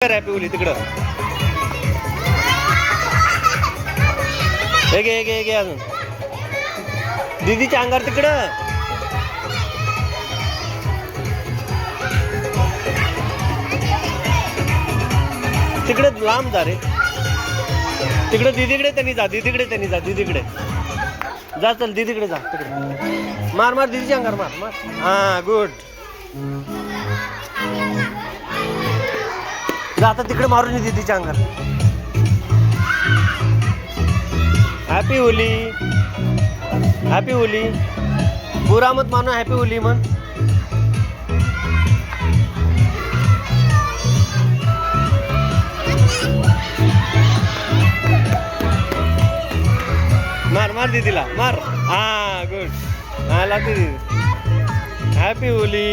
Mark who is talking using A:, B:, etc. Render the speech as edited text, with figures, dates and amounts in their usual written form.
A: तर happy Holy तिकडं. हे घे घे घे अजून दीदीच्या अंगावर तिकडं. तिकडे लांब जा रे. तिकडे दीदीकडे त्यांनी जा, दीदीकडे त्यांनी जा, दीदीकडे जा. चल दीदीकडे जा, तिकडे मार मार दीदीच्या अंगावर मार मार. हा गुड. जा आता तिकडे मारून ये दीदीच्या अंगावर. Happy Holy. Happy Holy. बुरा मत मानो, हॅपी होली म्हण. मार मार दीदीला मार. हा गुड. हा लागते दीदी. Happy Holy.